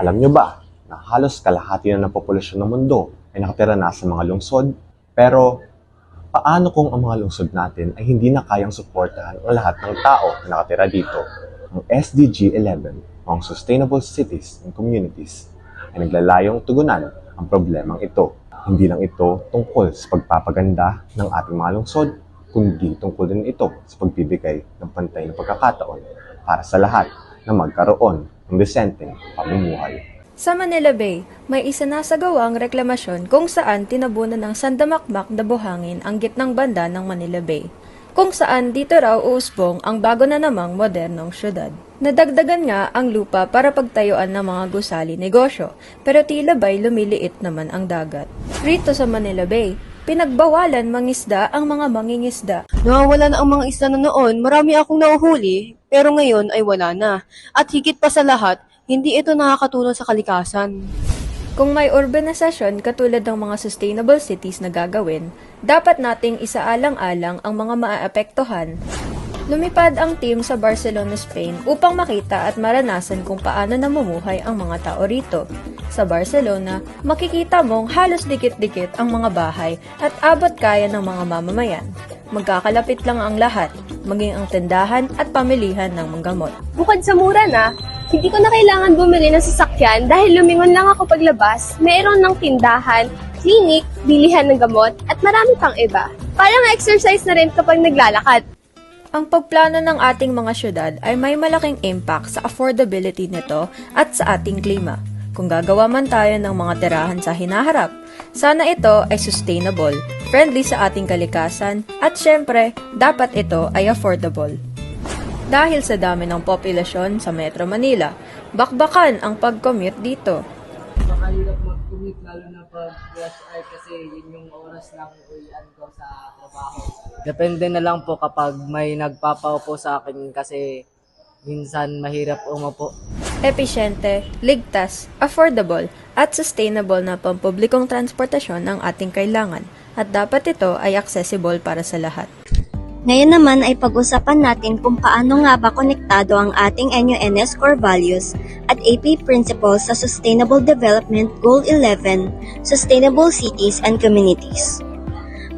Alam nyo ba na halos kalahati na ng populasyon ng mundo ay nakatira na sa mga lungsod? Pero paano kung ang mga lungsod natin ay hindi na kayang suportahan ang lahat ng tao na nakatira dito? Ang SDG 11 o ang Sustainable Cities and Communities ay naglalayong tugunan ang problemang ito. Hindi lang ito tungkol sa pagpapaganda ng ating mga lungsod, kundi tungkol din ito sa pagbibigay ng pantay na pagkakataon para sa lahat na magkaroon ng desenteng pamumuhay. Sa Manila Bay, may isinasagawang reklamasyon kung saan tinabunan ng sandamakmak na buhangin ang gitnang banda ng Manila Bay, kung saan dito raw uusbong ang bago na namang modernong syudad. Nadagdagan nga ang lupa para pagtayuan ng mga gusali negosyo, pero tila ba'y lumiliit naman ang dagat. Rito sa Manila Bay, pinagbawalan mangisda ang mga mangingisda. Nawawala na ang mga isda na noon, marami akong nahuhuli, pero ngayon ay wala na. At higit pa sa lahat, hindi ito nakakatulong sa kalikasan. Kung may urbanisasyon katulad ng mga sustainable cities na gagawin, dapat nating isaalang-alang ang mga maaapektuhan. Lumipad ang team sa Barcelona, Spain upang makita at maranasan kung paano namumuhay ang mga tao rito. Sa Barcelona, makikita mong halos dikit-dikit ang mga bahay at abot kaya ng mga mamamayan. Magkakalapit lang ang lahat, maging ang tindahan at pamilihan ng manggamot. Bukod sa mura na, hindi ko na kailangan bumili ng sasakyan dahil lumingon lang ako paglabas, mayroon ng tindahan, klinik, bilihan ng gamot, at marami pang iba. Parang exercise na rin kapag naglalakad. Ang pagplano ng ating mga syudad ay may malaking impact sa affordability nito at sa ating klima. Kung gagawa man tayo ng mga tirahan sa hinaharap, sana ito ay sustainable, friendly sa ating kalikasan, at syempre, dapat ito ay affordable. Dahil sa dami ng populasyon sa Metro Manila, bakbakan ang pag-commute dito. Makahirap mag-commute lalo na pag rush hour kasi yun yung oras lang uwian ko sa trabaho. Depende na lang po kapag may nagpapaupo sa akin kasi minsan mahirap umupo. Episyente, ligtas, affordable, at sustainable na pampublikong transportasyon ang ating kailangan at dapat ito ay accessible para sa lahat. Ngayon naman ay pag-usapan natin kung paano nga ba konektado ang ating NUNS core values at AP principles sa Sustainable Development Goal 11, Sustainable Cities and Communities.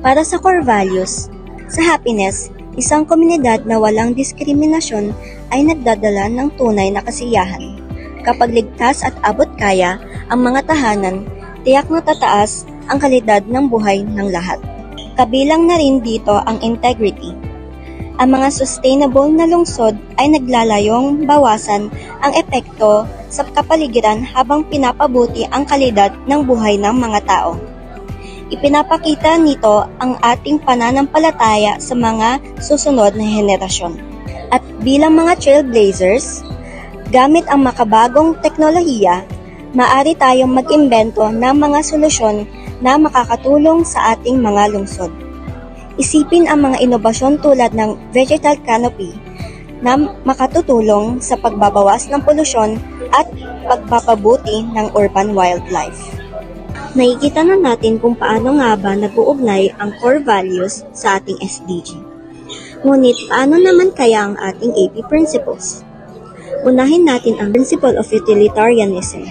Para sa core values, sa happiness, isang komunidad na walang diskriminasyon ay nagdadala ng tunay na kasiyahan. Kapag ligtas at abot kaya ang mga tahanan, tiyak na tataas ang kalidad ng buhay ng lahat. Kabilang na rin dito ang integrity. Ang mga sustainable na lungsod ay naglalayong bawasan ang epekto sa kapaligiran habang pinapabuti ang kalidad ng buhay ng mga tao. Ipinapakita nito ang ating pananampalataya sa mga susunod na henerasyon. At bilang mga trailblazers, gamit ang makabagong teknolohiya, maaari tayong mag-imbento ng mga solusyon na makakatulong sa ating mga lungsod. Isipin ang mga inobasyon tulad ng vegetal canopy na makatutulong sa pagbabawas ng polusyon at pagpapabuti ng urban wildlife. Nakikita na natin kung paano nga ba nag-uugnay ang core values sa ating SDG. Ngunit paano naman kaya ang ating AP principles? Unahin natin ang principle of utilitarianism.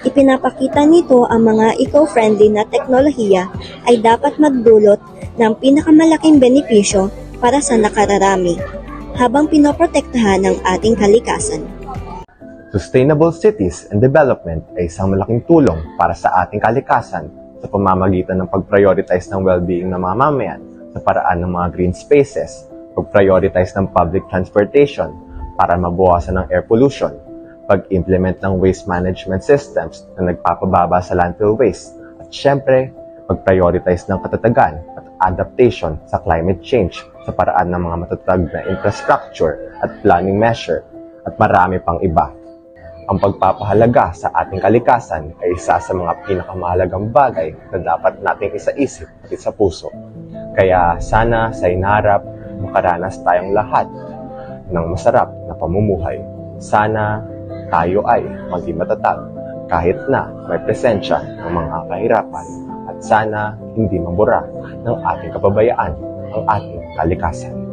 Ipinapakita nito ang mga eco-friendly na teknolohiya ay dapat magdulot ng pinakamalaking benepisyo para sa nakararami habang pinoprotektahan ng ating kalikasan. Sustainable cities and development ay isang malaking tulong para sa ating kalikasan sa pamamagitan ng pag-prioritize ng well-being ng mga mamayan sa paraan ng mga green spaces, pag-prioritize ng public transportation para mabawasan ng air pollution, pag-implement ng waste management systems na nagpapababa sa landfill waste, at syempre, pag-prioritize ng katatagan at adaptation sa climate change sa paraan ng mga matatag na infrastructure at planning measure, at marami pang iba. Ang pagpapahalaga sa ating kalikasan ay isa sa mga pinakamahalagang bagay na dapat nating isaisip at isapuso. Kaya sana sa inarap, makaranas tayong lahat ng masarap na pamumuhay. Sana tayo ay maging matatag kahit na may presensya ng mga kahirapan at sana hindi mabura ng ating kababayaan ang ating kalikasan.